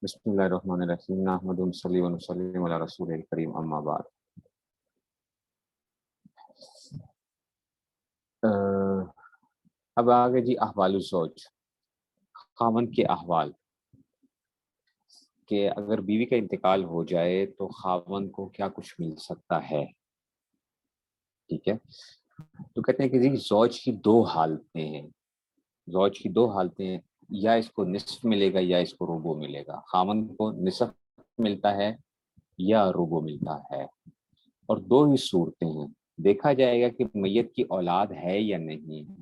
بسم اللہ الرحمن الرحیم نحمد ونصلی ونسلم علی رسول الکریم اما بعد. اب آگے جی احوال الزوج، خاوند کے احوال، کہ اگر بیوی کا انتقال ہو جائے تو خاوند کو کیا کچھ مل سکتا ہے. ٹھیک ہے، تو کہتے ہیں کہ جی زوج کی دو حالتیں ہیں. زوج کی دو حالتیں ہیں، یا اس کو نصف ملے گا یا اس کو ربع ملے گا. خاوند کو نصف ملتا ہے یا ربع ملتا ہے، اور دو ہی صورتیں ہیں. دیکھا جائے گا کہ میت کی اولاد ہے یا نہیں ہے.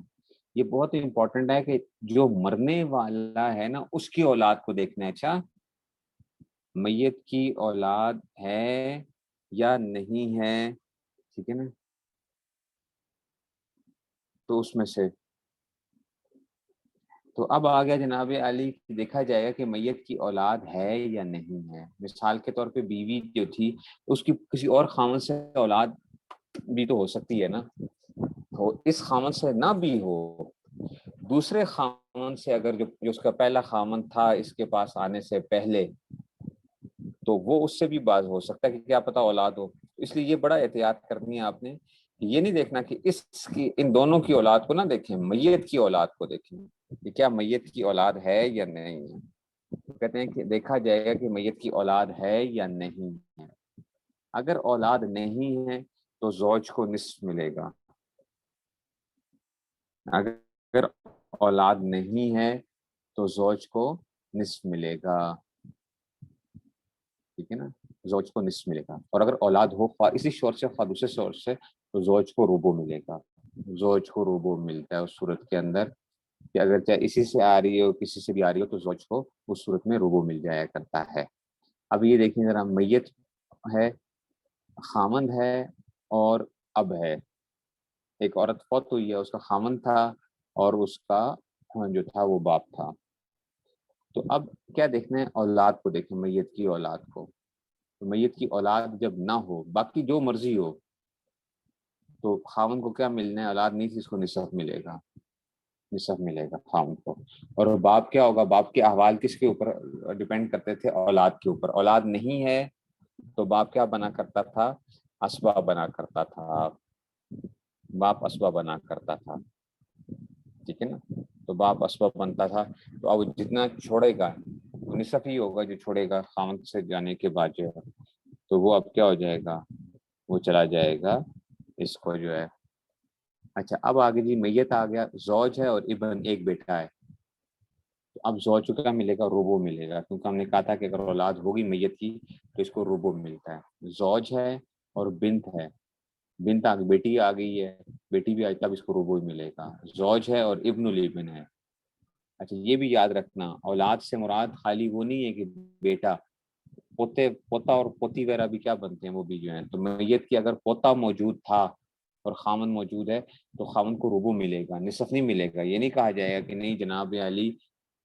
یہ بہت امپورٹنٹ ہے کہ جو مرنے والا ہے نا اس کی اولاد کو دیکھنا ہے. اچھا، میت کی اولاد ہے یا نہیں ہے، ٹھیک ہے نا، تو اس میں سے تو اب آ گیا جناب علی، دیکھا جائے گا کہ میت کی اولاد ہے یا نہیں ہے. مثال کے طور پہ بیوی جو تھی اس کی کسی اور خاوند سے اولاد بھی تو ہو سکتی ہے نا. تو اس خاوند سے نہ بھی ہو، دوسرے خاوند سے اگر جو اس کا پہلا خاوند تھا اس کے پاس آنے سے پہلے، تو وہ اس سے بھی باز ہو سکتا ہے کہ کیا پتہ اولاد ہو. اس لیے یہ بڑا احتیاط کرنی ہے آپ نے. یہ نہیں دیکھنا کہ ان دونوں کی اولاد کو نہ دیکھیں، میت کی اولاد کو دیکھیں کہ کیا میت کی اولاد ہے یا نہیں ہے. کہتے ہیں کہ دیکھا جائے گا کہ میت کی اولاد ہے یا نہیں ہے. اگر اولاد نہیں ہے تو زوج کو نصف ملے گا. اگر اولاد نہیں ہے تو زوج کو نصف ملے گا. ٹھیک ہے نا، زوج کو نصف ملے گا. اور اگر اولاد ہو خواہ اسی شورش سے خواہ دوسرے شورش سے تو زوج کو ربع ملے گا. زوج کو ربع ملتا ہے اس صورت کے اندر کہ اگر چاہے اسی سے آ رہی ہو کسی سے بھی آ رہی ہو تو زوج کو اس صورت میں ربع مل جایا کرتا ہے. اب یہ دیکھیں ذرا، میت ہے، خاوند ہے اور اب ہے. ایک عورت فوت ہوئی ہے، اس کا خاوند تھا اور اس کا جو تھا وہ باپ تھا. تو اب کیا دیکھنا ہے؟ اولاد کو دیکھیں، میت کی اولاد کو. تو میت کی اولاد جب نہ ہو، باقی جو مرضی ہو، تو خاوند کو کیا ملنا ہے؟ اولاد نہیں تھی، اس کو نصف ملے گا. نصف ملے گا خاوند کو. اور باپ کیا ہوگا؟ باپ کے احوال کس کے اوپر ڈیپینڈ کرتے تھے؟ اولاد کے اوپر. اولاد نہیں ہے تو باپ کیا بنا کرتا تھا؟ اسباب بنا کرتا تھا. باپ اسباب بنا کرتا تھا. ٹھیک ہے نا، تو باپ اسباب بنتا تھا. تو اب جتنا چھوڑے گا نصف ہی ہوگا جو چھوڑے گا خاوند سے جانے کے بعد جو ہے. تو وہ اب کیا ہو جائے گا؟ وہ چلا جائے گا اس کو جو ہے. اچھا، اب آگے جی میت آ گیا، زوج ہے اور ابن ایک بیٹا ہے. تو اب زوج کو کیا ملے گا؟ ربع ملے گا، کیونکہ ہم نے کہا تھا کہ اگر اولاد ہوگی میت کی تو اس کو ربع ملتا ہے. زوج ہے اور بنت ہے، بنت بیٹی آ گئی ہے، بیٹی بھی آئی تب اس کو ربع ملے گا. زوج ہے اور ابن الابن ہے. اچھا، یہ بھی یاد رکھنا، اولاد سے مراد خالی وہ نہیں ہے کہ بیٹا، پوتا اور پوتی وغیرہ بھی کیا بنتے ہیں، وہ بھی جو ہیں. تو میت کی اگر پوتا موجود تھا اور خاوند موجود ہے تو خاوند کو ربع ملے گا، نصف نہیں ملے گا. یہ نہیں کہا جائے گا کہ نہیں جناب علی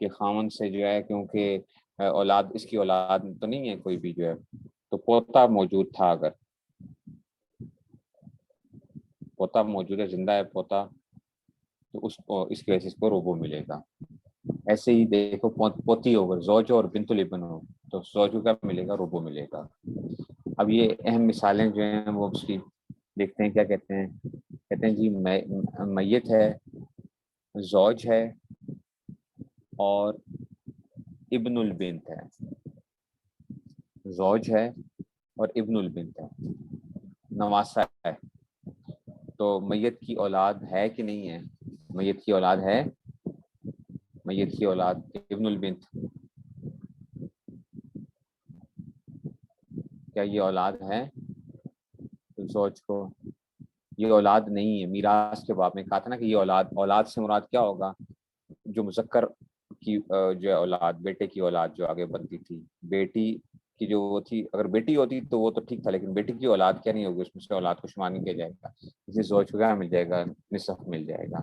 کہ خاوند سے جو ہے کیونکہ اولاد اس کی اولاد تو نہیں ہے کوئی بھی جو ہے، تو پوتا موجود تھا، اگر پوتا موجود ہے، زندہ ہے پوتا، تو اس کی وجہ سے اس کو ربع ملے گا. ایسے ہی دیکھو پوتی ہوگا، زوج اور بنت الابن ہو تو زوج کو کیا ملے گا؟ ربع ملے گا. اب یہ اہم مثالیں جو ہیں وہ اس کی دیکھتے ہیں. کیا کہتے ہیں؟ کہتے ہیں جی میت ہے، زوج ہے اور ابن البنت ہے. زوج ہے اور ابن البنت ہے، نواسہ ہے. تو میت کی اولاد ہے کہ نہیں ہے؟ میت کی اولاد ہے، میت کی اولاد ابن البنت، کیا یہ اولاد ہے زوج کو؟ یہ اولاد نہیں ہے. میراث کے باب میں کہا تھا نا کہ یہ اولاد سے مراد کیا ہوگا؟ جو مذکر کی جو ہے اولاد، بیٹے کی اولاد جو آگے بنتی تھی. بیٹی کی جو وہ تھی، اگر بیٹی ہوتی تو وہ تو ٹھیک تھا، لیکن بیٹی کی اولاد کیا نہیں ہوگی، اس میں سے اولاد کو شمار نہیں کیا جائے گا. اسے زوج کو کیا مل جائے گا؟ نصف مل جائے گا.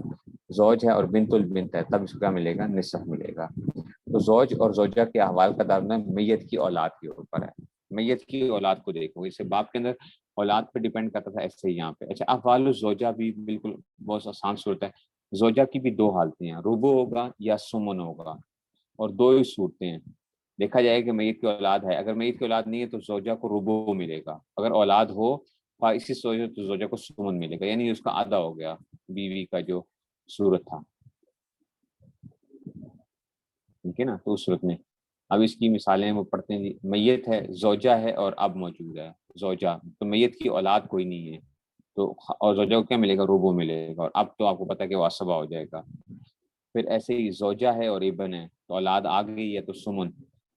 زوج ہے اور بنت البنت ہے، تب اس کو کیا ملے گا؟ نصف ملے گا. تو زوج اور زوجہ کے احوال کا دار میت کی اولاد کے اوپر ہے. میت کی اولاد کو دیکھو، اسے باپ کے اندر اولاد پہ ڈیپینڈ کرتا تھا، ایسے ہی یہاں پہ. اچھا، احوال الزوجہ بھی بالکل بہت آسان صورت ہے. زوجہ کی بھی دو حالتیں ہیں، ربع ہوگا یا سمن ہوگا. اور دو ہی صورتیں ہیں. دیکھا جائے کہ میت کی اولاد ہے, اگر میت کی اولاد نہیں ہے تو زوجہ کو ربع ملے گا, اگر اولاد ہو اسی زوجہ تو زوجہ کو سمن ملے گا, یعنی اس کا آدھا ہو گیا بیوی کا جو صورت تھا, ٹھیک ہے نا. تو اس صورت میں اب اس کی مثالیں وہ پڑھتے ہیں. میت ہے, زوجہ ہے اور اب موجود ہے زوجہ, تو میت کی اولاد کوئی نہیں ہے تو اور زوجہ کو کیا ملے گا, ربع ملے گا, اور اب تو آپ کو پتہ ہے کہ وہ عصبہ ہو جائے گا. پھر ایسے ہی زوجہ ہے اور ابن ہے تو اولاد آ گئی ہے تو سمن,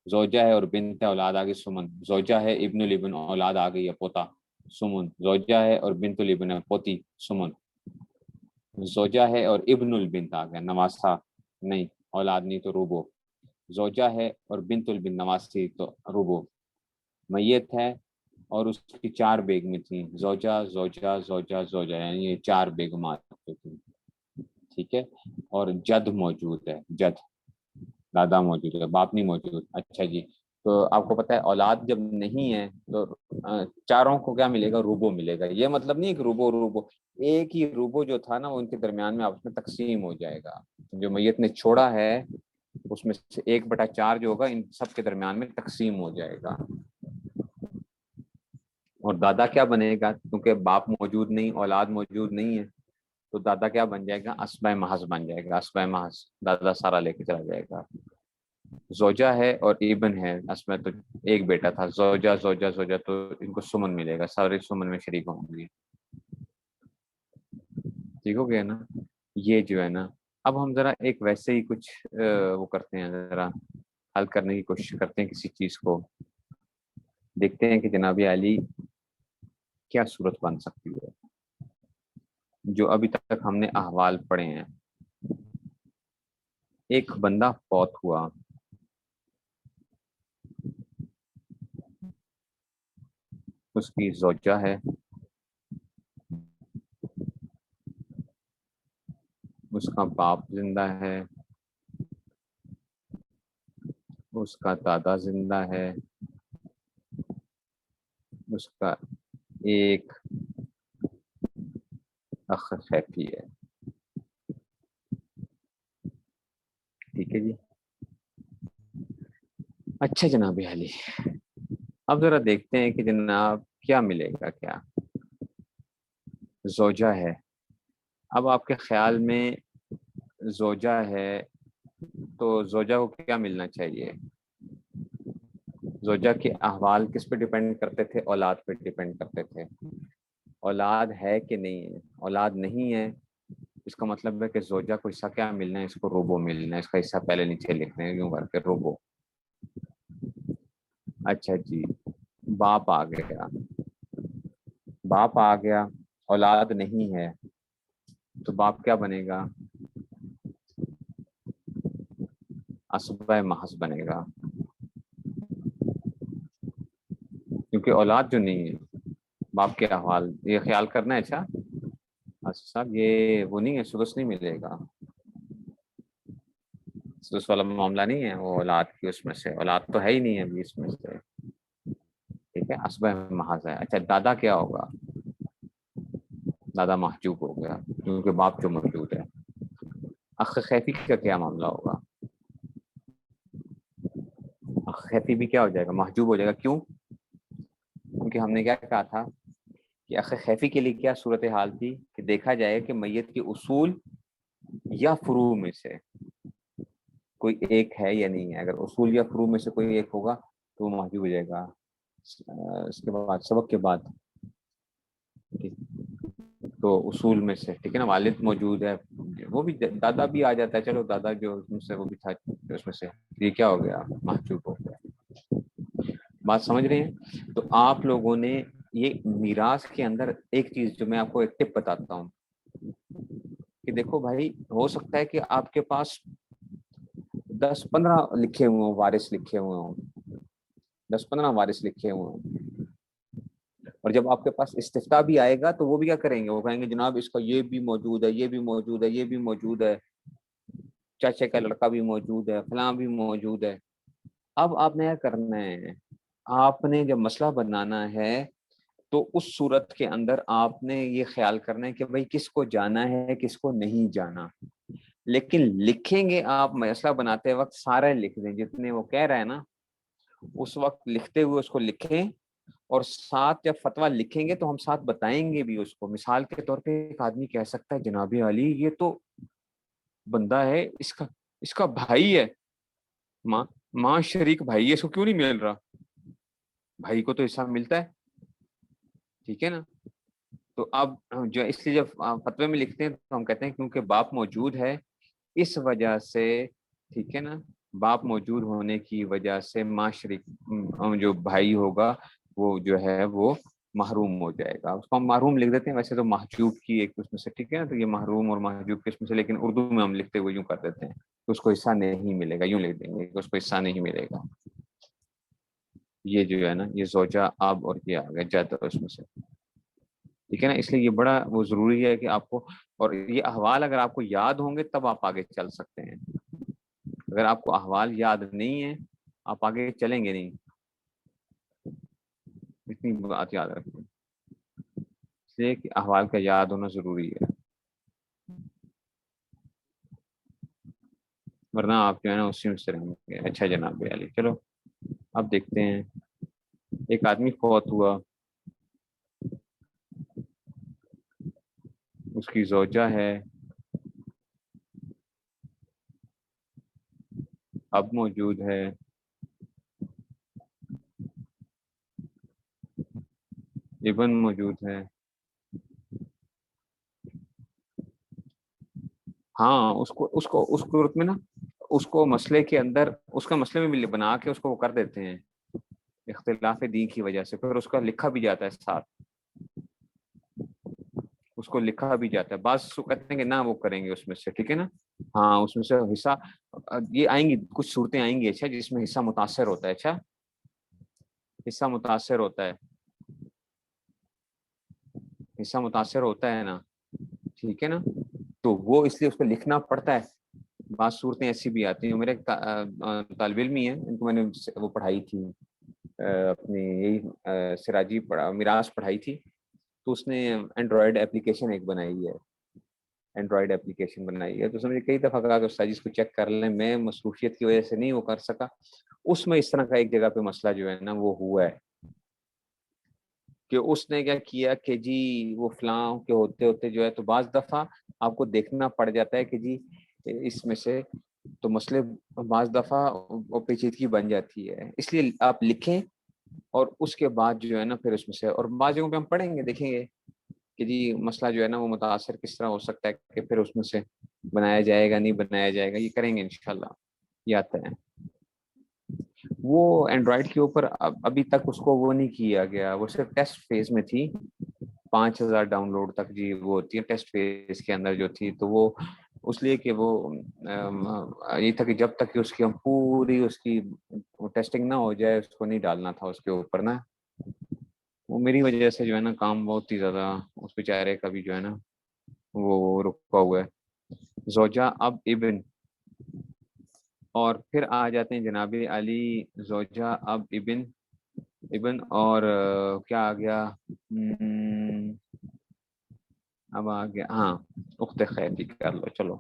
زوجہ ہے اور بنت ہے اولاد آ گئی سمن, زوجہ ہے ابن الابن اولاد آ گئی ہے پوتا سمن, زوجہ ہے اور بنت الابن ہے پوتی سمن, زوجہ ہے اور ابن البنت آ گیا نواسا نہیں اولاد نہیں تو ربع, زوجہ ہے اور بنت البنت نواسی تو ربع, میت ہے اور اس کی 4 بیگمیں تھیں, زوجہ زوجہ زوجہ زوجہ, یعنی یہ 4 بیگمات تھیں, ٹھیک ہے. اور جد موجود ہے, جد دادا موجود ہے, باپ نہیں موجود. اچھا جی, تو آپ کو پتہ ہے اولاد جب نہیں ہے تو چاروں کو کیا ملے گا, ربع ملے گا. یہ مطلب نہیں کہ ربع ایک ہی ربع جو تھا نا وہ ان کے درمیان میں آپس میں تقسیم ہو جائے گا. جو میت نے چھوڑا ہے اس میں سے 1/4 جو ہوگا ان سب کے درمیان میں تقسیم ہو جائے گا. اور دادا کیا بنے گا, کیونکہ باپ موجود نہیں اولاد موجود نہیں ہے تو دادا کیا بن جائے گا, اسبۂ محض بن جائے گا. اسبۂ محض دادا سارا لے کے چلا جائے گا. زوجہ ہے اور ابن ہے, اسبۂ تو ایک بیٹا تھا, زوجہ زوجہ زوجہ تو ان کو سمن ملے گا, سارے سمن میں شریک ہوں گے. ٹھیک ہو گیا نا. یہ جو ہے نا, اب ہم ذرا ایک ویسے ہی کچھ وہ کرتے ہیں, ذرا حل کرنے کی کوشش کرتے ہیں کسی چیز کو, دیکھتے ہیں کہ جناب عالی کیا صورت بن سکتی ہے. جو ابھی تک ہم نے احوال پڑھے ہیں, ایک بندہ فوت ہوا, اس کی زوجہ ہے, اس کا باپ زندہ ہے, اس کا دادا زندہ ہے, اس کا ایک اخ خیفی ہے. ٹھیک ہے جی. اچھا جناب عالی, اب ذرا دیکھتے ہیں کہ جناب کیا ملے گا. کیا زوجہ ہے, اب آپ کے خیال میں زوجہ ہے تو زوجہ کو کیا ملنا چاہیے. زوجہ کے احوال کس پہ ڈیپینڈ کرتے تھے, اولاد پہ ڈیپینڈ کرتے تھے. اولاد ہے کہ نہیں ہے, اولاد نہیں ہے, اس کا مطلب ہے کہ زوجہ کو حصہ کیا ملنا ہے, اس کو ربع ملنا ہے. اس کا حصہ پہلے نیچے لکھتے ہیں یوں کر کے, ربع. اچھا جی, باپ آ گیا, باپ آ گیا, اولاد نہیں ہے تو باپ کیا بنے گا, اسبۂ محض بنے گا, کیونکہ اولاد جو نہیں ہے. باپ کے احوال یہ خیال کرنا ہے. اچھا صاحب یہ وہ نہیں ہے, سدس نہیں ملے گا, سدس والا معاملہ نہیں ہے وہ اولاد کی, اس میں سے اولاد تو ہے ہی نہیں ہے ابھی اس میں سے. ٹھیک ہے, اسبۂ محض ہے. اچھا دادا کیا ہوگا, دادا محجوب ہو گیا کیونکہ باپ جو موجود ہے. اخ خیفی کا کیا معاملہ ہوگا, اخ خیفی بھی کیا ہو جائے گا, محجوب ہو جائے گا. کیوں, کیونکہ ہم نے کیا کہا تھا کہ اخ خیفی کے لیے کیا صورتحال تھی کہ دیکھا جائے کہ میت کے اصول یا فروع میں سے کوئی ایک ہے یا نہیں ہے. اگر اصول یا فروع میں سے کوئی ایک ہوگا تو وہ محجوب ہو جائے گا. اس کے بعد سبق کے بعد تو اصول میں سے, ٹھیک ہے نا, والد موجود ہے, وہ بھی دادا بھی آ جاتا ہے. چلو دادا جو اس میں سے وہ بھی تھا اس میں سے, یہ کیا ہو گیا, محجوب ہو گیا. بات سمجھ رہے ہیں. تو آپ لوگوں نے یہ میراث کے اندر ایک چیز جو میں آپ کو ایک ٹپ بتاتا ہوں کہ دیکھو بھائی, ہو سکتا ہے کہ آپ کے پاس 10-15 لکھے ہوئے ہوں, وارث لکھے ہوئے ہوں, 10-15 وارث لکھے ہوئے ہوں, اور جب آپ کے پاس استفتاء بھی آئے گا تو وہ بھی کیا کریں گے, وہ کہیں گے جناب اس کا یہ بھی موجود ہے, یہ بھی موجود ہے, یہ بھی موجود ہے, چاچے کا لڑکا بھی موجود ہے, فلاں بھی موجود ہے. اب آپ نے کیا کرنا ہے, آپ نے جب مسئلہ بنانا ہے تو اس صورت کے اندر آپ نے یہ خیال کرنا ہے کہ بھائی کس کو جانا ہے کس کو نہیں جانا. لیکن لکھیں گے آپ مسئلہ بناتے وقت سارے لکھ دیں جتنے وہ کہہ رہے ہیں نا، اس وقت لکھتے ہوئے اس کو لکھیں، اور ساتھ جب فتویٰ لکھیں گے تو ہم ساتھ بتائیں گے بھی اس کو. مثال کے طور پہ ایک آدمی کہہ سکتا ہے جناب علی یہ تو بندہ ہے، اس کا بھائی ہے، ماں ماں شریک بھائی ہے، اس کو کیوں نہیں مل رہا؟ بھائی کو تو حصہ ملتا ہے، ٹھیک ہے نا. تو اب جو اس لیے جب فتوے میں لکھتے ہیں تو ہم کہتے ہیں کیونکہ باپ موجود ہے اس وجہ سے، ٹھیک ہے نا، باپ موجود ہونے کی وجہ سے ماں شریک جو بھائی ہوگا وہ جو ہے وہ محروم ہو جائے گا. اس کو ہم محروم لکھ دیتے ہیں، ویسے تو محجوب کی ایک قسم سے، ٹھیک ہے نا. تو یہ محروم اور محجوب کی قسم سے، لیکن اردو میں ہم لکھتے ہوئے یوں کر دیتے ہیں کہ اس کو حصہ نہیں ملے گا، یوں لکھ دیں گے کہ اس کو حصہ نہیں ملے گا. یہ جو ہے نا یہ زوجہ اب اور یہ آ گیا جد اس میں سے، ٹھیک ہے نا. اس لیے یہ بڑا وہ ضروری ہے کہ آپ کو، اور یہ احوال اگر آپ کو یاد ہوں گے تب آپ آگے چل سکتے ہیں. اگر آپ کو احوال یاد نہیں ہے آپ آگے چلیں گے نہیں. اتنی بات یاد رکھیں، اس لیے کہ احوال کا یاد ہونا ضروری ہے، ورنہ آپ جو ہے نا اسی میں سے رہیں گے. اچھا جناب علی، چلو اب دیکھتے ہیں. ایک آدمی فوت ہوا، اس کی زوجہ ہے، اب موجود ہے، ابن موجود ہے. ہاں اس کو صورت میں نا اس کو مسئلے کے اندر اس کا مسئلے میں بھی بنا کے اس کو وہ کر دیتے ہیں اختلاف دین کی وجہ سے، پھر اس کا لکھا بھی جاتا ہے ساتھ، اس کو لکھا بھی جاتا ہے. بعض کہتے ہیں کہ نہ وہ کریں گے اس میں سے، ٹھیک ہے نا. ہاں اس میں سے حصہ یہ آئیں گی، کچھ صورتیں آئیں گی اچھا جس میں حصہ متاثر ہوتا ہے. اچھا حصہ متاثر ہوتا ہے، حصہ متاثر ہوتا ہے نا، ٹھیک ہے نا. تو وہ اس لیے اس کو لکھنا پڑتا ہے. بعض صورتیں ایسی بھی آتی ہیں. میرے ایک طالب علم ہی ہیں، ان کو میں نے وہ پڑھائی تھی اپنی یہی سراجی میراث پڑھائی تھی. تو اس نے اینڈرائڈ اپلیکیشن ایک بنائی ہے، اینڈرائڈ اپلیکیشن بنائی ہے. تو اس نے کئی دفعہ کہا کہ استاد جی اس کو چیک کر لیں، میں مصروفیت کی وجہ سے نہیں وہ کر سکا. اس میں اس طرح کا ایک جگہ پہ مسئلہ جو ہے نا وہ ہوا ہے کہ اس نے کیا کیا کہ جی وہ فلاں کے ہوتے ہوتے جو ہے تو بعض دفعہ آپ کو دیکھنا پڑ جاتا ہے کہ جی اس میں سے تو مسئلے بعض دفعہ پیچیدگی بن جاتی ہے. اس لیے آپ لکھیں اور اس کے بعد جو ہے نا پھر اس میں سے، اور بعض جگہوں پہ ہم پڑھیں گے دیکھیں گے کہ جی مسئلہ جو ہے نا وہ متاثر کس طرح ہو سکتا ہے کہ پھر اس میں سے بنایا جائے گا نہیں بنایا جائے گا. یہ کریں گے انشاءاللہ. یہ آتا ہے وہ اینڈرائڈ کے اوپر ابھی تک اس کو وہ نہیں کیا گیا، وہ صرف ٹیسٹ فیز میں تھی. 5000 ڈاؤن لوڈ تک جی وہ ہوتی ہے ٹیسٹ فیز کے اندر جو تھی. تو وہ اس لیے کہ وہ یہ تھا کہ جب تک کہ اس کی ہم پوری اس کی ٹیسٹنگ نہ ہو جائے اس کو نہیں ڈالنا تھا اس کے اوپر نا. وہ میری وجہ سے جو ہے نا کام بہت ہی زیادہ اس بیچارے کا بھی جو ہے نا وہ رکا ہوا ہے. زوجہ اب ابن، اور پھر آ جاتے ہیں جناب علی زوجہ اب ابن اور کیا آ گیا، اب آ گیا ہاں اخت خیتی کر لو. چلو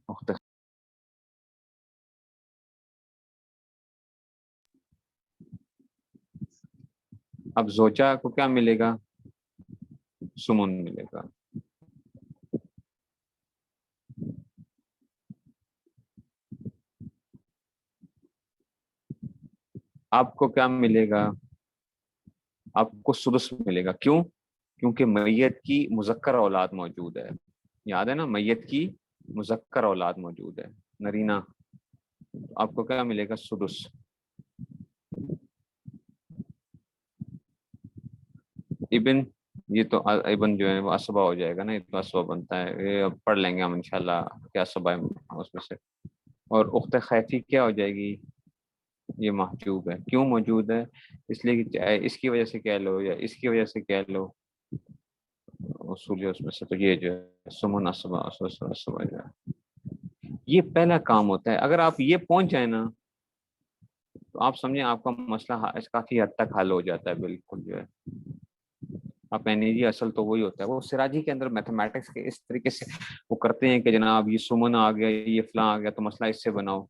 اخت، اب زوجہ کو کیا ملے گا؟ سمن ملے گا. آپ کو کیا ملے گا؟ آپ کو سدس ملے گا. کیوں؟ کیونکہ میت کی مذکر اولاد موجود ہے. یاد ہے نا میت کی مذکر اولاد موجود ہے نرینہ. آپ کو کیا ملے گا؟ سدس. ابن یہ تو ابن جو ہے وہ اسبا ہو جائے گا نا، یہ تو اسبا بنتا ہے. یہ پڑھ لیں گے ہم انشاءاللہ کیا اسبا ہے اس میں سے. اور اخت خیفی کیا ہو جائے گی؟ یہ محجوب ہے. کیوں موجود ہے؟ اس لیے کہ اس کی وجہ سے کہہ لو یا اس کی وجہ سے کہہ لو اصول اس میں سے. تو یہ جو ہے سمن اسبا جو ہے یہ پہلا کام ہوتا ہے. اگر آپ یہ پہنچ جائیں نا تو آپ سمجھیں آپ کا مسئلہ کافی حد تک حل ہو جاتا ہے بالکل جو ہے. آپ جی اصل تو وہی ہوتا ہے. وہ سراجی کے اندر میتھمیٹکس کے اس طریقے سے وہ کرتے ہیں کہ جناب یہ سمن آ گیا, یہ فلاں آ گیا, تو مسئلہ اس سے بناؤ,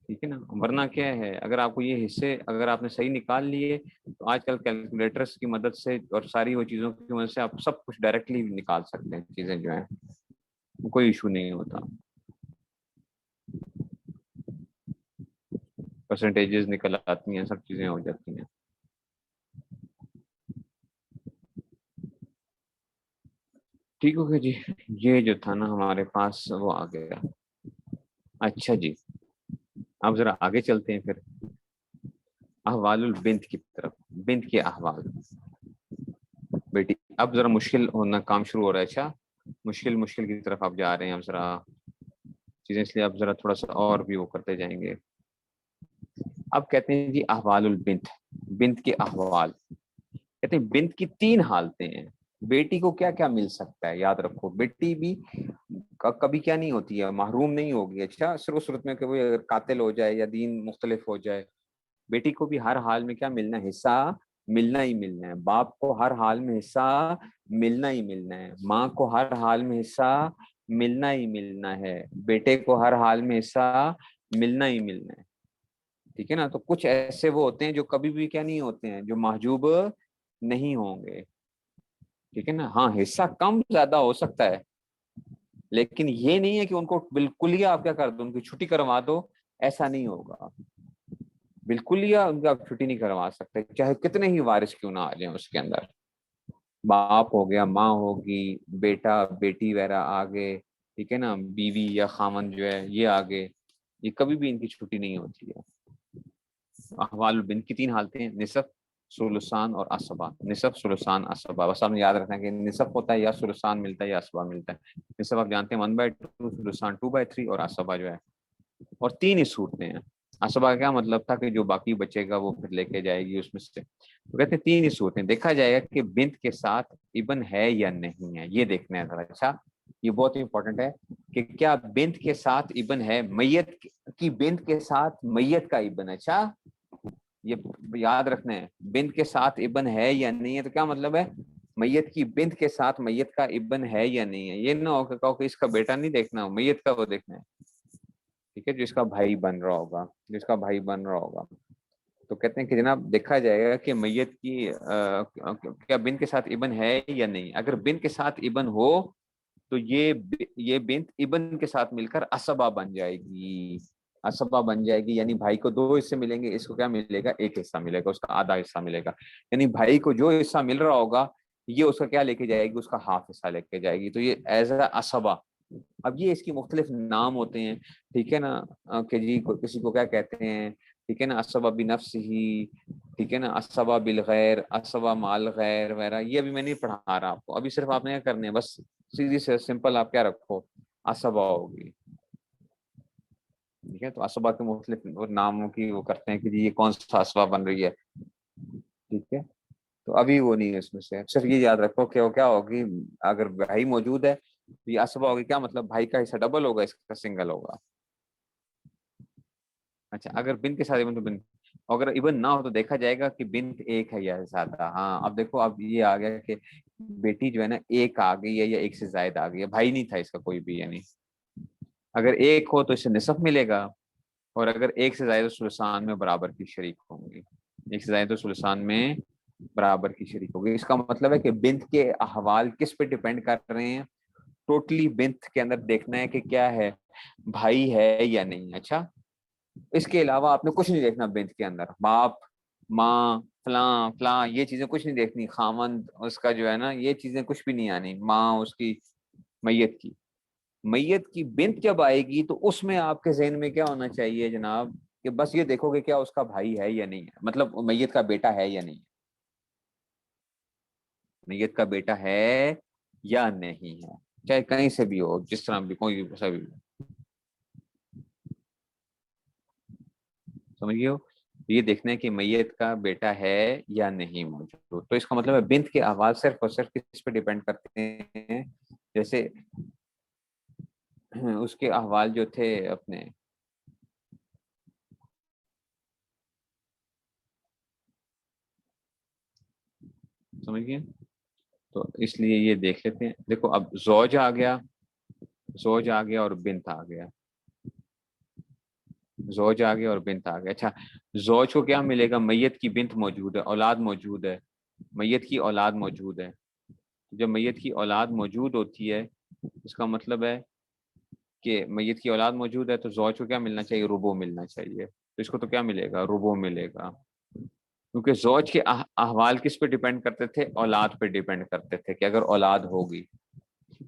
ٹھیک ہے نا. ورنہ کیا ہے, اگر آپ کو یہ حصے اگر آپ نے صحیح نکال لیے تو آج کل کیلکولیٹرس کی مدد سے اور ساری وہ چیزوں کی مدد سے آپ سب کچھ ڈائریکٹلی نکال سکتے ہیں چیزیں جو ہیں, کوئی ایشو نہیں ہوتا. پرسنٹیجز نکل آتی ہیں, سب چیزیں ہو جاتی ہیں. ٹھیک ہو گیا جی. یہ جو تھا نا ہمارے پاس وہ آ گیا. اچھا جی, اب ذرا آگے چلتے ہیں پھر احوال البنت کی طرف. بنت کے احوال. بیٹی اب ذرا مشکل ہونا کام شروع ہو رہا ہے. اچھا مشکل کی طرف آپ جا رہے ہیں اب ذرا چیزیں, اس لیے اب ذرا تھوڑا سا اور بھی وہ کرتے جائیں گے. اب کہتے ہیں جی احوال البنت, بنت کے احوال. کہتے ہیں بنت کی 3 حالتیں ہیں. بیٹی کو کیا کیا مل سکتا ہے, یاد رکھو بیٹی بھی کبھی کیا نہیں ہوتی ہے, محروم نہیں ہوگی. اچھا صرف صورت میں کہ وہ اگر قاتل ہو جائے یا دین مختلف ہو جائے, بیٹی کو بھی ہر حال میں کیا ملنا ہے, حصہ ملنا ہی ملنا ہے. باپ کو ہر حال میں حصہ ملنا ہی ملنا ہے. ماں کو ہر حال میں حصہ ملنا ہی ملنا ہے. بیٹے کو ہر حال میں حصہ ملنا ہی ملنا ہے. ٹھیک ہے نا. تو کچھ ایسے وہ ہوتے ہیں جو کبھی بھی کیا نہیں ہوتے ہیں, جو محجوب نہیں ہوں گے. ٹھیک ہے نا. ہاں حصہ کم زیادہ ہو سکتا ہے, لیکن یہ نہیں ہے کہ ان کو بالکل ہی آپ کیا کر دو, ان کی چھٹی کروا دو. ایسا نہیں ہوگا. بالکل ہی ان کا چھٹی نہیں کروا سکتے, چاہے کتنے ہی وارث کیوں نہ آ جائیں اس کے اندر. باپ ہو گیا, ماں ہوگی, بیٹا بیٹی وغیرہ آگے, ٹھیک ہے نا, بیوی یا خامن جو ہے یہ آگے, یہ کبھی بھی ان کی چھٹی نہیں ہوتی ہے. احوال البنت کی 3 حالتیں, نصف, ثلثان اور عصبہ. نصف, ثلثان, عصبہ. بس آپ نے یاد رکھنا ہے کہ نصف ہوتا ہے یا ثلثان ملتا ہے یا عصبہ ملتا ہے. نصف آپ جانتے ہیں 1/2, ثلثان 2/3 اور عصبہ جو ہے. اور 3 ہی صورتیں ہیں. عصبہ کا کیا مطلب تھا کہ جو باقی بچے گا وہ پھر لے کے جائے گی اس میں سے. تو کہتے ہیں 3 ہی صورتیں. دیکھا جائے گا کہ بنت کے ساتھ ابن ہے یا نہیں ہے, یہ دیکھنا ہے ذرا. اچھا یہ بہت امپورٹنٹ ہے کہ کیا بنت کے ساتھ ابن ہے, میت کی بنت کے ساتھ میت کا ابن. اچھا یہ یاد رکھنا ہے, بنت کے ساتھ ابن ہے یا نہیں ہے, تو کیا مطلب ہے, میت کی بنت کے ساتھ میت کا ابن ہے یا نہیں ہے. یہ نہ ہو کہ کہو کہ اس کا بیٹا نہیں دیکھنا, میت کا وہ دیکھنا ہے. ٹھیک ہے, جس کا بھائی بن رہا ہوگا, جس کا بھائی بن رہا ہوگا. تو کہتے ہیں کہ جناب دیکھا جائے گا کہ میت کی کیا بنت کے ساتھ ابن ہے یا نہیں. اگر بنت کے ساتھ ابن ہو تو یہ بنت ابن کے ساتھ مل کر عصبہ بن جائے گی. عصبہ بن جائے گی, یعنی بھائی کو 2 حصے ملیں گے, اس کو کیا ملے گا, 1 حصہ ملے گا, اس کا آدھا حصہ ملے گا. یعنی بھائی کو جو حصہ مل رہا ہوگا یہ اس کا کیا لے کے جائے گی, اس کا ہاف حصہ لے کے جائے گی. تو یہ ایز اے عصبہ. اب یہ اس کی مختلف نام ہوتے ہیں, ٹھیک ہے نا, کہ جی کسی کو کیا کہتے ہیں, ٹھیک ہے نا, عصبہ بنفس ہی, ٹھیک ہے نا, عصبہ بالغیر, عصبہ مال غیر وغیرہ. یہ ابھی میں نہیں پڑھا رہا آپ کو, ابھی صرف آپ نے کیا کرنے ہیں, بس سیدھی سے سمپل آپ کیا رکھو, عصبہ ہوگی. ٹھیک ہے, تو عصبہ کے مختلف ناموں کی وہ کرتے ہیں کہ جی یہ کون سا عصبہ بن رہی ہے. ٹھیک ہے, تو ابھی وہ نہیں ہے اس میں سے. صرف یہ یاد رکھو کہ وہ کیا ہوگی, اگر بھائی موجود ہے تو یہ عصبہ ہوگی. کیا مطلب, بھائی کا حصہ ڈبل ہوگا, اس کا سنگل ہوگا. اچھا اگر بنت کے ساتھ ابن تو بنت, اگر ابن نہ ہو تو دیکھا جائے گا کہ بنت 1 ہے یا زیادہ. ہاں اب دیکھو, اب یہ آ گیا کہ بیٹی جو ہے نا 1 آ گئی ہے یا 1 سے زائد آ گئی ہے, بھائی نہیں تھا اس کا کوئی بھی. یعنی اگر 1 ہو تو اس سے نصف ملے گا, اور اگر 1 سے زائد ثلثان میں برابر کی شریک ہوں گی. 1 سے زائد ثلثان میں برابر کی شریک ہوگی. اس کا مطلب ہے کہ بنت کے احوال کس پہ ڈیپینڈ کر رہے ہیں, ٹوٹلی بنت کے اندر دیکھنا ہے کہ کیا ہے, بھائی ہے یا نہیں. اچھا اس کے علاوہ آپ نے کچھ نہیں دیکھنا بنت کے اندر, باپ, ماں, فلاں فلاں, یہ چیزیں کچھ نہیں دیکھنی. خامند اس کا جو ہے نا, یہ چیزیں کچھ بھی نہیں آنی. ماں اس کی میت کی بنت جب آئے گی تو اس میں آپ کے ذہن میں کیا ہونا چاہیے جناب, کہ بس یہ دیکھو گے کیا اس کا بھائی ہے یا نہیں ہے, مطلب میت کا بیٹا ہے یا نہیں ہے, میت کا بیٹا ہے یا نہیں ہے, چاہے کہیں سے بھی ہو, جس طرح بھی, کوئی بھی بھی سمجھیے ہو. یہ دیکھنا ہے کہ میت کا بیٹا ہے یا نہیں موجود. تو اس کا مطلب ہے بنت کے احوال صرف اور صرف کس پہ ڈیپینڈ کرتے ہیں, جیسے اس کے احوال جو تھے اپنے سمجھ گئے؟ تو اس لیے یہ دیکھ لیتے ہیں. دیکھو اب زوج آ گیا اور بنت آ گیا. زوج آ گیا اور بنت آ گیا. اچھا زوج کو کیا ملے گا؟ میت کی بنت موجود ہے, اولاد موجود ہے, میت کی اولاد موجود ہے. جب میت کی اولاد موجود ہوتی ہے اس کا مطلب ہے کہ میت کی اولاد موجود ہے تو زوج کو کیا ملنا چاہیے؟ ربع ملنا چاہیے. تو اس کو تو کیا ملے گا؟ ربع ملے گا, کیونکہ زوج کے احوال کس پہ ڈیپینڈ کرتے تھے؟ اولاد پہ ڈیپینڈ کرتے تھے کہ اگر اولاد ہوگی.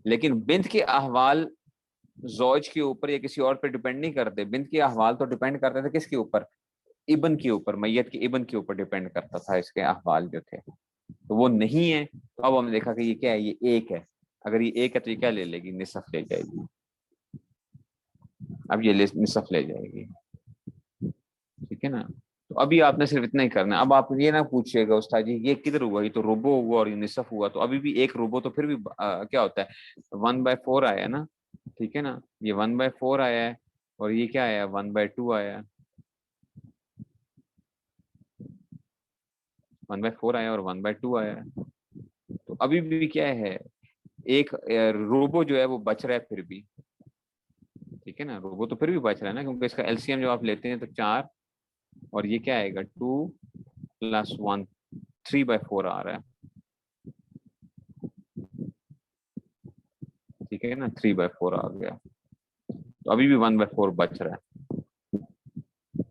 لیکن بنت کے احوال زوج کے اوپر یا کسی اور پہ ڈیپینڈ نہیں کرتے. بنت کے احوال تو ڈیپینڈ کرتے تھے کس کے اوپر؟ ابن کے اوپر, میت کے ابن کے اوپر ڈیپینڈ کرتا تھا اس کے احوال جو تھے. تو وہ نہیں ہے. تو اب ہم نے دیکھا کہ یہ کیا ہے؟ یہ ایک ہے. اگر یہ ایک ہے تو یہ کیا لے لے گی؟ نصف لے جائے گی. اب یہ نصف لے جائے گی. ٹھیک ہے نا. تو ابھی آپ نے صرف اتنا ہی کرنا ہے. اب آپ یہ نہ پوچھیے گا استاد جی یہ کدھر ہوا؟ یہ تو ربع ہوا اور یہ نصف ہوا. تو ابھی بھی ایک ربع تو پھر بھی کیا ہوتا ہے؟ 1/4 آیا نا. ٹھیک ہے نا, یہ 1/4 آیا ہے اور یہ کیا آیا؟ 1/2 آیا. 1/4 آیا اور 1/2 آیا. تو ابھی بھی کیا ہے؟ ایک روبو جو ہے وہ بچ رہا ہے پھر بھی. ٹھیک ہے نا, روبو تو پھر بھی بچ رہا ہے نا, کیونکہ اس کا LCM جب آپ لیتے ہیں تو 4 اور یہ کیا آئے گا؟ 2 + 1 3/4 آ رہا ہے. ٹھیک ہے نا, 3/4 آ گیا. تو ابھی بھی 1/4 بچ رہا ہے.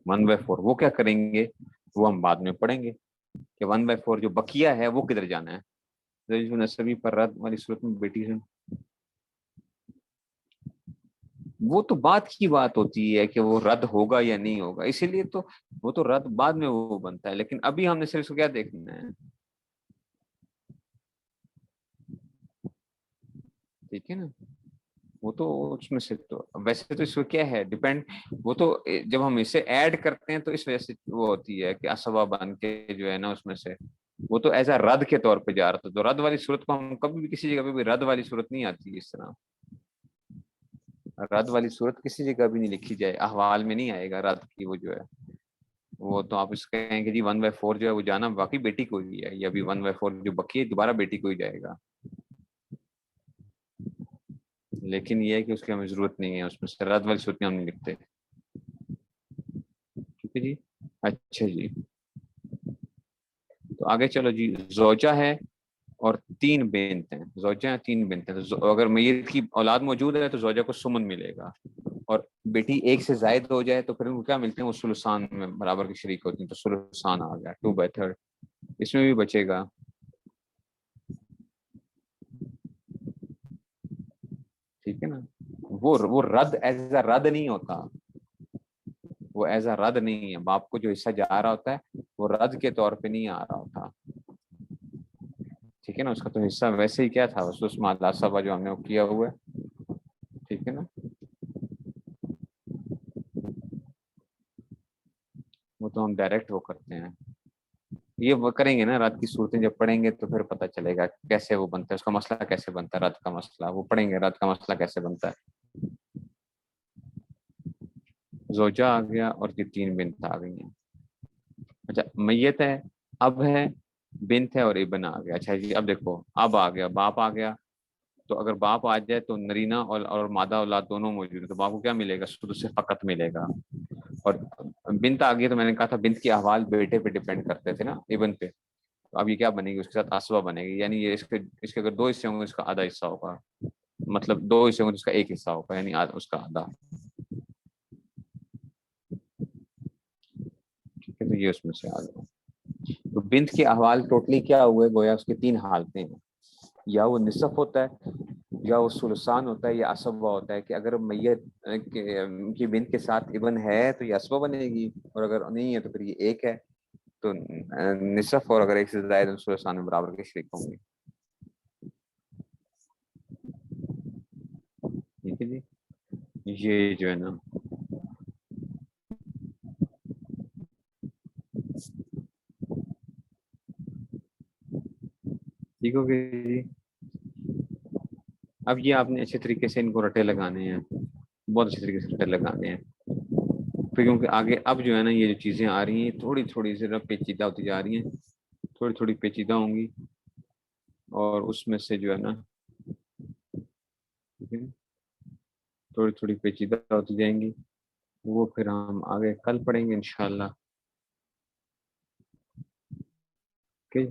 1/4 وہ کیا کریں گے؟ وہ ہم بعد میں پڑھیں گے کہ 1/4 جو بقیہ ہے وہ کدھر جانا ہے. نسبی پر رد والی صورت میں بیٹی سے وہ تو بات کی بات ہوتی ہے کہ وہ رد ہوگا یا نہیں ہوگا, اسی لیے تو وہ تو رد بعد میں وہ بنتا ہے. لیکن ابھی ہم نے صرف اس کو کیا دیکھنا ہے؟ ٹھیک ہے نا, وہ تو اس میں سے تو ویسے تو اس کو کیا ہے ڈیپینڈ, وہ تو جب ہم اسے ایڈ کرتے ہیں تو اس وجہ سے وہ ہوتی ہے کہ اسبا بن کے جو ہے نا اس میں سے وہ تو ایز اے رد کے طور پہ جا رہا تھا. تو رد والی صورت کو ہم کبھی بھی کسی جگہ پہ بھی رد والی صورت نہیں آتی. اس طرح رد والی صورت کسی جگہ بھی نہیں لکھی جائے, احوال میں نہیں آئے گا رد کی. وہ جو ہے وہ تو آپ اس کہیں کہ جی 1/4 جو ہے وہ جانا باقی بیٹی کو ہی ہے, یا ابھی 1/4 جو بکی ہے دوبارہ بیٹی کو ہی جائے گا. لیکن یہ ہے کہ اس کی ہمیں ضرورت نہیں ہے, اس میں سے رد والی صورت میں ہم نہیں لکھتے. ٹھیک ہے جی. اچھا جی, تو آگے چلو جی. زوجہ ہے اور 3 بنت ہیں. زوجہ ہیں 3 بنت ہیں. تو اگر میت کی اولاد موجود ہے تو زوجہ کو سمن ملے گا, اور بیٹی 1 سے زائد ہو جائے تو پھر ان کو کیا ملتے ہیں؟ وہ ثلثان میں برابر کی شریک ہوتی ہیں. تو ثلثان آ گیا 2/3. اس میں بھی بچے گا ٹھیک ہے نا. وہ رد ایز اے رد نہیں ہوتا, وہ ایز اے رد نہیں ہے. باپ کو جو حصہ جا رہا ہوتا ہے وہ رد کے طور پہ نہیں آ رہا ہوتا. ٹھیک ہے نا, اس کا تو حصہ ویسے ہی کیا تھا اس مادہ جو ہم نے وہ کیا ہوا ہے. ٹھیک ہے نا, وہ تو ہم ڈائریکٹ وہ کرتے ہیں. یہ وہ کریں گے نا رات کی صورتیں جب پڑھیں گے تو پھر پتہ چلے گا کیسے وہ بنتا ہے, اس کا مسئلہ کیسے بنتا ہے. رات کا مسئلہ وہ پڑھیں گے, رات کا مسئلہ کیسے بنتا ہے. زوجہ آ گیا اور یہ 3 بنت آ گئی ہیں. اچھا میت ہے, اب ہے, بنت ہے اور ابن آ گیا. اچھا جی اب دیکھو اب آ گیا, باپ آ گیا. تو اگر باپ آ جائے تو نرینہ اور مادہ اولاد دونوں موجود ہیں, تو باپ کو کیا ملے گا؟ سدس سے فقط ملے گا. اور بنت آ گئی تو میں نے کہا تھا بنت کے احوال بیٹے پہ ڈیپینڈ کرتے تھے نا, ابن پہ. تو اب یہ کیا بنے گی؟ اس کے ساتھ اسبہ بنے گی, یعنی یہ اس کے اگر 2 حصے ہوں گے اس کا آدھا حصہ ہوگا, مطلب 2 حصے ہوں گے اس کا 1 حصہ ہوگا, یعنی اس کا آدھا. ٹھیک ہے, تو یہ اس میں سے آ گیا. تو بنت کے احوال ٹوٹلی کیا ہوئے؟ گویا اس کی 3 حالتیں ہیں, یا وہ نصف ہوتا ہے, یا وہ ثلثان ہوتا ہے, یا اسبہ ہوتا ہے. کہ اگر میت کی بنت کے ساتھ ابن ہے تو یہ اسبہ بنے گی, اور اگر نہیں ہے تو پھر یہ 1 ہے تو نصف, اور اگر 1 سے زائد ثلثان میں برابر کے شریک ہوں گے. ٹھیک ہے جی. یہ جو ہے نا ٹھیک ہو گئی جی. اب یہ آپ نے اچھے طریقے سے ان کو رٹے لگانے ہیں, بہت اچھے طریقے سے رٹے لگانے ہیں. پھر کیونکہ آگے اب جو ہے نا یہ جو چیزیں آ رہی ہیں تھوڑی تھوڑی سی پیچیدہ ہوتی جا رہی ہیں, تھوڑی تھوڑی پیچیدہ ہوں گی. اور اس میں سے جو ہے نا تھوڑی تھوڑی پیچیدہ ہوتی جائیں گی، وہ پھر ہم آگے کل پڑھیں گے انشاءاللہ. اوکے.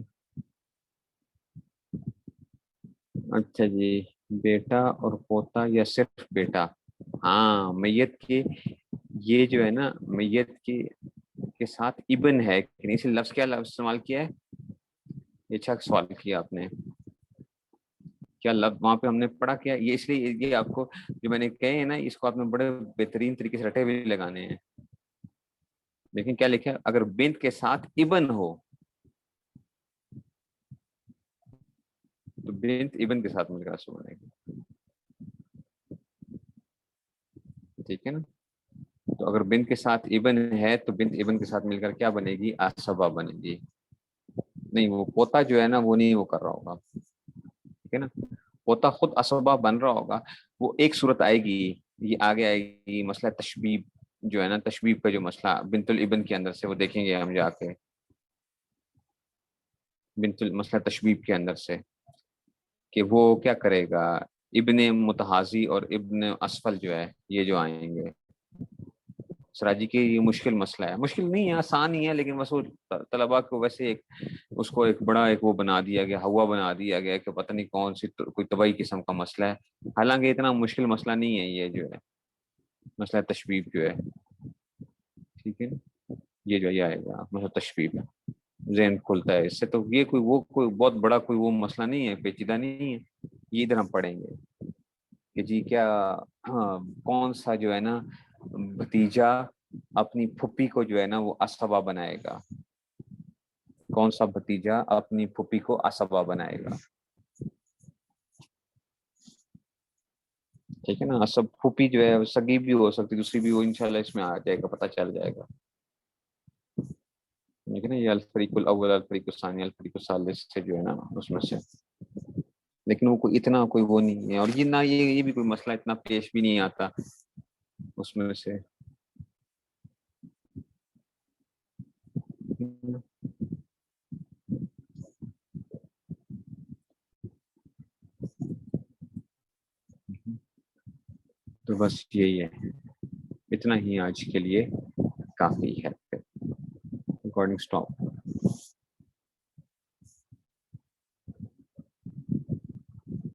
اچھا جی، بیٹا اور پوتا یا صرف بیٹا. ہاں میت کی یہ جو ہے نا میت کی کے ساتھ ابن ہے، اس لفظ کیا لفظ استعمال کیا ہے؟ یہ اچھا سوال کیا آپ نے. کیا لفظ وہاں پہ ہم نے پڑھا کیا؟ یہ اس لیے یہ آپ کو جو میں نے کہے ہیں نا اس کو آپ نے بڑے بہترین طریقے سے رٹے ہوئے لگانے ہیں. لیکن کیا لکھا ہے؟ اگر بنت کے ساتھ ابن ہو تو بنت ابن کے ساتھ مل کر اسبہ بنے گی. ٹھیک ہے نا. تو اگر بنت کے ساتھ ابن ہے تو بنت ابن کے ساتھ مل کر کیا بنے گی؟ اسبہ بنے گی. نہیں وہ پوتا جو ہے نا وہ نہیں وہ کر رہا ہوگا. ٹھیک ہے نا. پوتا خود اسبہ بن رہا ہوگا. وہ ایک صورت آئے گی، یہ آگے آئے گی، مسئلہ تشبیب جو ہے نا، تشبیب کا جو مسئلہ بنت الابن کے اندر سے وہ دیکھیں گے ہم جا کے، مسئلہ تشبیب کے اندر سے کہ وہ کیا کرے گا. ابن متحازی اور ابن اسفل جو ہے یہ جو آئیں گے سراجی کے، یہ مشکل مسئلہ ہے. مشکل نہیں ہے، آسان ہی ہے، لیکن بس وہ طلباء کو ویسے ایک اس کو ایک بڑا ایک وہ بنا دیا گیا، ہوا بنا دیا گیا کہ پتہ نہیں کون سی کوئی طبعی قسم کا مسئلہ ہے. حالانکہ اتنا مشکل مسئلہ نہیں ہے یہ جو ہے مسئلہ تشبیب جو ہے. ٹھیک ہے. یہ جو یہ آئے گا مسئلہ تشبیب، ذہن کھلتا ہے اس سے. تو یہ کوئی بہت بڑا کوئی وہ مسئلہ نہیں ہے، پیچیدہ نہیں ہے. یہ ادھر ہم پڑھیں گے کہ جی کیا کون سا جو ہے نا بھتیجا اپنی پھپھی کو جو ہے نا وہ اسبہ بنائے گا. کون سا بھتیجا اپنی پھپھی کو اسبہ بنائے گا. ٹھیک ہے نا. سب پھوپھی جو ہے سگی بھی ہو سکتی، دوسری بھی وہ انشاءاللہ اس میں آ جائے گا، پتہ چل جائے گا. ٹھیک ہے نا. یہ الفریق الاول، الفریق الثانی، الفریق الثالث سے جو ہے نا اس میں سے. لیکن وہ کوئی اتنا کوئی وہ نہیں ہے، اور یہ نہ یہ بھی کوئی مسئلہ اتنا پیش بھی نہیں آتا اس میں سے. تو بس یہی ہے، اتنا ہی آج کے لیے کافی ہے. Recording stop.